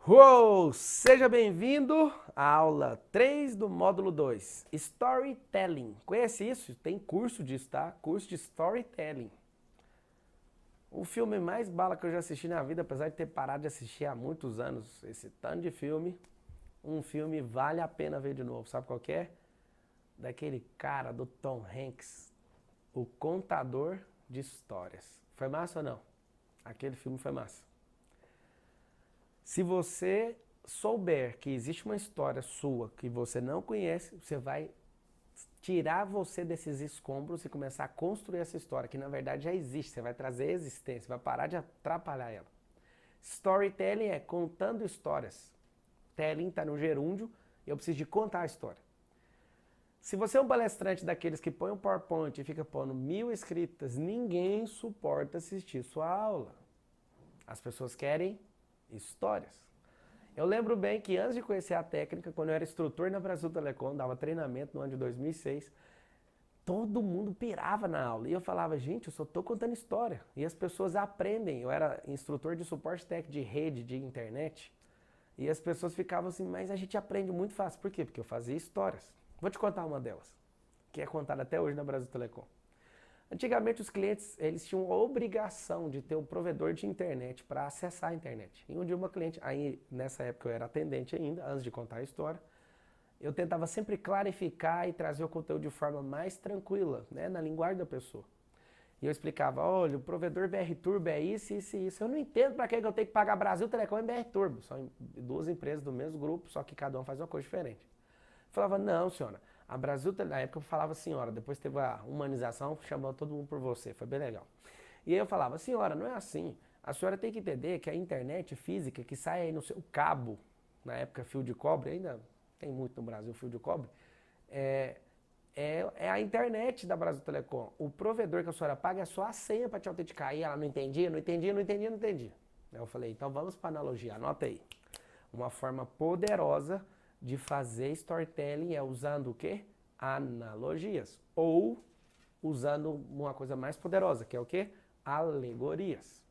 Uou! Seja bem-vindo à aula 3 do módulo 2, Storytelling. Conhece isso? Tem curso disso, tá? Curso de Storytelling. O filme mais bala que eu já assisti na vida, apesar de ter parado de assistir há muitos anos esse tanto de filme, um filme vale a pena ver de novo. Sabe qual que é? Daquele cara do Tom Hanks, O Contador de Histórias. Foi massa ou não? Aquele filme foi massa. Se você souber que existe uma história sua que você não conhece, você vai tirar você desses escombros e começar a construir essa história, que na verdade já existe. Você vai trazer existência, vai parar de atrapalhar ela. Storytelling é contando histórias. Telling está no gerúndio e eu preciso de contar a história. Se você é um palestrante daqueles que põe um PowerPoint e fica pondo 1000 escritas, ninguém suporta assistir sua aula. As pessoas querem histórias. Eu lembro bem que antes de conhecer a técnica, quando eu era instrutor na Brasil Telecom, dava treinamento no ano de 2006, todo mundo pirava na aula. E eu falava, gente, eu só estou contando história. E as pessoas aprendem. Eu era instrutor de suporte técnico de rede, de internet. E as pessoas ficavam assim, mas a gente aprende muito fácil. Por quê? Porque eu fazia histórias. Vou te contar uma delas, que é contada até hoje na Brasil Telecom. Antigamente os clientes eles tinham a obrigação de ter um provedor de internet para acessar a internet. E um dia uma cliente, aí nessa época eu era atendente ainda, antes de contar a história, eu tentava sempre clarificar e trazer o conteúdo de forma mais tranquila, né, na linguagem da pessoa. E eu explicava, olha, o provedor BR Turbo é isso, isso e isso. Eu não entendo para que eu tenho que pagar Brasil Telecom e BR Turbo. São duas empresas do mesmo grupo, só que cada uma faz uma coisa diferente. Eu falava, não, senhora. A Brasil, na época eu falava senhora, depois teve a humanização, chamou todo mundo por você, foi bem legal. E aí eu falava, senhora, não é assim. A senhora tem que entender que a internet física que sai aí no seu cabo, na época fio de cobre, ainda tem muito no Brasil fio de cobre, é, é a internet da Brasil Telecom. O provedor que a senhora paga é só a senha para te autenticar. E ela não entendia, não entendia, não entendia, não entendia. Aí eu falei, então vamos para a analogia, anota aí. Uma forma poderosa de fazer storytelling é usando o quê? Analogias. Ou usando uma coisa mais poderosa, que é o quê? Alegorias.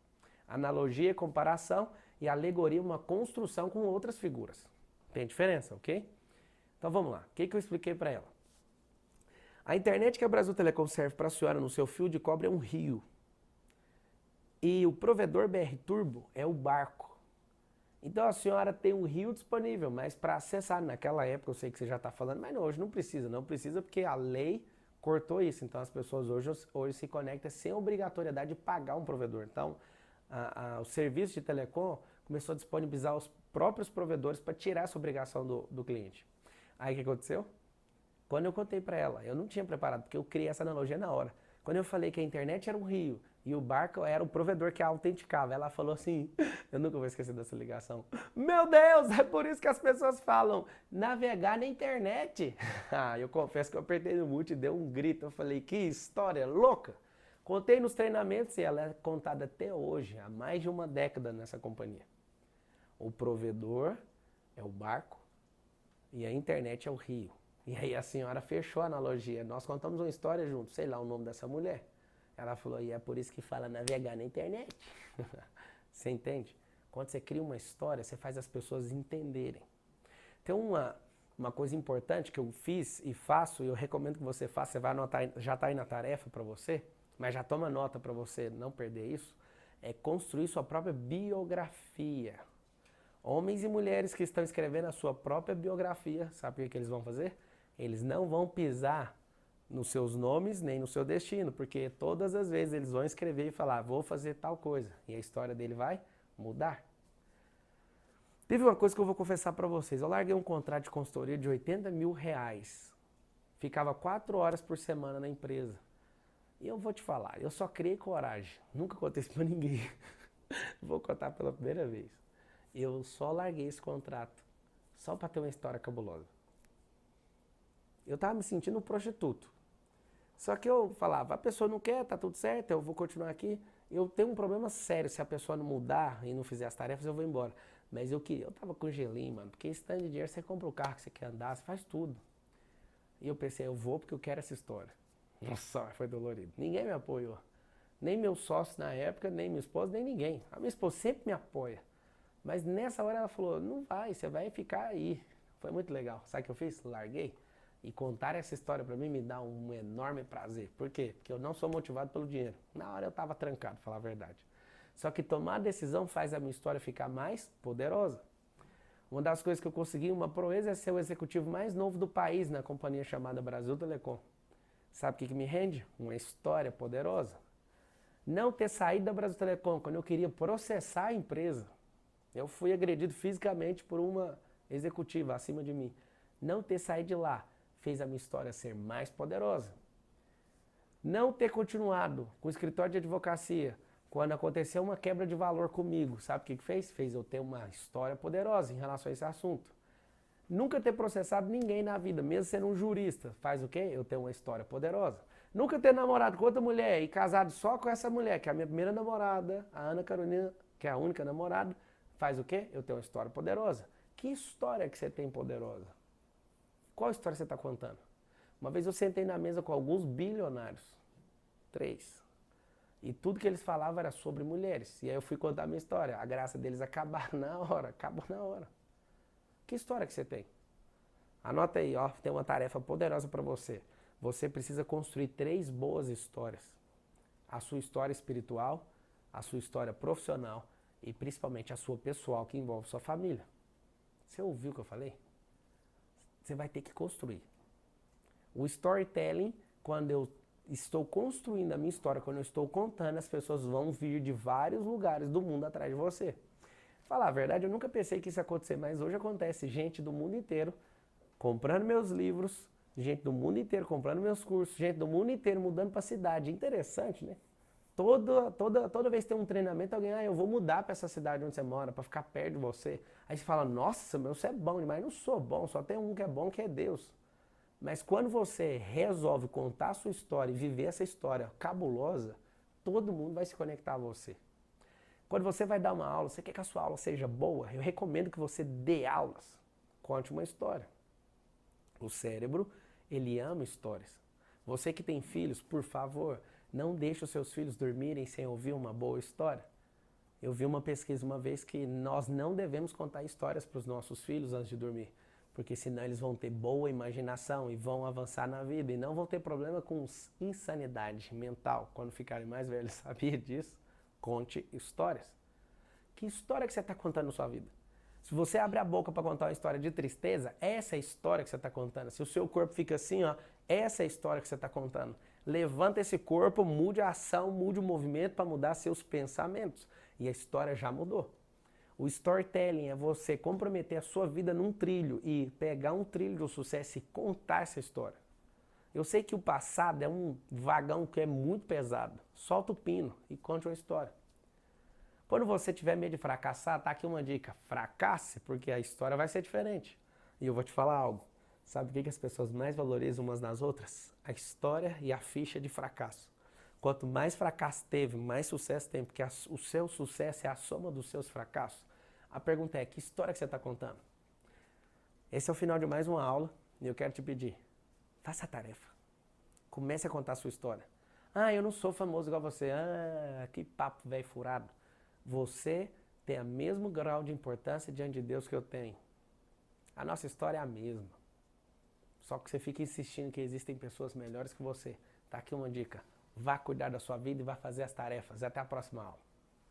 Analogia é comparação e alegoria é uma construção com outras figuras. Tem diferença, ok? Então vamos lá. O que eu expliquei para ela? A internet que a Brasil Telecom serve para a senhora no seu fio de cobre é um rio. E o provedor BR Turbo é o barco. Então a senhora tem um rio disponível, mas para acessar naquela época, eu sei que você já está falando, mas não, hoje não precisa porque a lei cortou isso. Então as pessoas hoje se conectam sem obrigatoriedade de pagar um provedor. Então o serviço de telecom começou a disponibilizar os próprios provedores para tirar essa obrigação do cliente. Aí o que aconteceu? Quando eu contei para ela, eu não tinha preparado, porque eu criei essa analogia na hora. Quando eu falei que a internet era um rio e o barco era o provedor que a autenticava, ela falou assim, eu nunca vou esquecer dessa ligação. Meu Deus, é por isso que as pessoas falam, navegar na internet. Eu confesso que eu apertei no mute e dei um grito. Eu falei, que história louca. Contei nos treinamentos e ela é contada até hoje, há mais de uma década nessa companhia. O provedor é o barco e a internet é o rio. E aí a senhora fechou a analogia. Nós contamos uma história juntos, sei lá o nome dessa mulher. Ela falou, e é por isso que fala navegar na internet. Você entende? Quando você cria uma história, você faz as pessoas entenderem. Tem uma coisa importante que eu fiz e faço, e eu recomendo que você faça, você vai anotar, já está aí na tarefa para você, mas já toma nota para você não perder isso, é construir sua própria biografia. Homens e mulheres que estão escrevendo a sua própria biografia, sabe o que eles vão fazer? Eles não vão pisar nos seus nomes nem no seu destino, porque todas as vezes eles vão escrever e falar, vou fazer tal coisa, e a história dele vai mudar. Teve uma coisa que eu vou confessar para vocês, eu larguei um contrato de consultoria de 80 mil reais, ficava 4 horas por semana na empresa, e eu vou te falar, eu só criei coragem, nunca contei isso para ninguém, vou contar pela primeira vez. Eu só larguei esse contrato, só para ter uma história cabulosa. Eu tava me sentindo um prostituto. Só que eu falava, a pessoa não quer, tá tudo certo, eu vou continuar aqui. Eu tenho um problema sério, se a pessoa não mudar e não fizer as tarefas, eu vou embora. Mas eu tava com gelinho, mano, porque esse tanto de dinheiro, você compra o carro que você quer andar, você faz tudo. E eu pensei, eu vou porque eu quero essa história. Nossa, foi dolorido. Ninguém me apoiou. Nem meu sócio na época, nem minha esposa, nem ninguém. A minha esposa sempre me apoia. Mas nessa hora ela falou, não vai, você vai ficar aí. Foi muito legal. Sabe o que eu fiz? Larguei. E contar essa história pra mim me dá um enorme prazer. Por quê? Porque eu não sou motivado pelo dinheiro. Na hora eu tava trancado, pra falar a verdade. Só que tomar a decisão faz a minha história ficar mais poderosa. Uma das coisas que eu consegui, uma proeza, é ser o executivo mais novo do país na companhia chamada Brasil Telecom. Sabe o que me rende? Uma história poderosa. Não ter saído da Brasil Telecom quando eu queria processar a empresa. Eu fui agredido fisicamente por uma executiva acima de mim. Não ter saído de lá fez a minha história ser mais poderosa. Não ter continuado com o escritório de advocacia quando aconteceu uma quebra de valor comigo, sabe o que fez? Fez eu ter uma história poderosa em relação a esse assunto. Nunca ter processado ninguém na vida, mesmo sendo um jurista, faz o quê? Eu tenho uma história poderosa. Nunca ter namorado com outra mulher e casado só com essa mulher, que é a minha primeira namorada, a Ana Carolina, que é a única namorada, faz o quê? Eu tenho uma história poderosa. Que história que você tem poderosa? Qual história você está contando? Uma vez eu sentei na mesa com alguns bilionários, 3. E tudo que eles falavam era sobre mulheres. E aí eu fui contar a minha história. A graça deles acabar na hora, acabou na hora. Que história que você tem? Anota aí, ó, tem uma tarefa poderosa para você. Você precisa construir 3 boas histórias. A sua história espiritual, a sua história profissional e principalmente a sua pessoal, que envolve sua família. Você ouviu o que eu falei? Você vai ter que construir. O storytelling, quando eu estou construindo a minha história, quando eu estou contando, as pessoas vão vir de vários lugares do mundo atrás de você. Falar a verdade, eu nunca pensei que isso ia acontecer, mas hoje acontece. Gente do mundo inteiro comprando meus livros, gente do mundo inteiro comprando meus cursos, gente do mundo inteiro mudando para a cidade. Interessante, né? Toda vez que tem um treinamento, alguém, eu vou mudar para essa cidade onde você mora, para ficar perto de você. Aí você fala, nossa, meu, você é bom demais. Não sou bom, só tem um que é bom, que é Deus. Mas quando você resolve contar a sua história e viver essa história cabulosa, todo mundo vai se conectar a você. Quando você vai dar uma aula, você quer que a sua aula seja boa, eu recomendo que você dê aulas. Conte uma história. O cérebro, ele ama histórias. Você que tem filhos, por favor, não deixe os seus filhos dormirem sem ouvir uma boa história. Eu vi uma pesquisa uma vez que nós não devemos contar histórias para os nossos filhos antes de dormir. Porque senão eles vão ter boa imaginação e vão avançar na vida e não vão ter problema com insanidade mental quando ficarem mais velhos. Sabia disso? Conte histórias. Que história que você está contando na sua vida? Se você abre a boca para contar uma história de tristeza, essa é a história que você está contando. Se o seu corpo fica assim, ó, essa é a história que você está contando. Levanta esse corpo, mude a ação, mude o movimento para mudar seus pensamentos. E a história já mudou. O storytelling é você comprometer a sua vida num trilho e pegar um trilho do sucesso e contar essa história. Eu sei que o passado é um vagão que é muito pesado. Solta o pino e conte uma história. Quando você tiver medo de fracassar, tá aqui uma dica. Fracasse, porque a história vai ser diferente. E eu vou te falar algo. Sabe o que as pessoas mais valorizam umas nas outras? A história e a ficha de fracasso. Quanto mais fracasso teve, mais sucesso tem, porque o seu sucesso é a soma dos seus fracassos. A pergunta é, que história que você está contando? Esse é o final de mais uma aula e eu quero te pedir, faça a tarefa. Comece a contar a sua história. Eu não sou famoso igual você. Que papo velho furado. Você tem o mesmo grau de importância diante de Deus que eu tenho. A nossa história é a mesma. Só que você fica insistindo que existem pessoas melhores que você. Tá aqui uma dica. Vá cuidar da sua vida e vá fazer as tarefas. Até a próxima aula.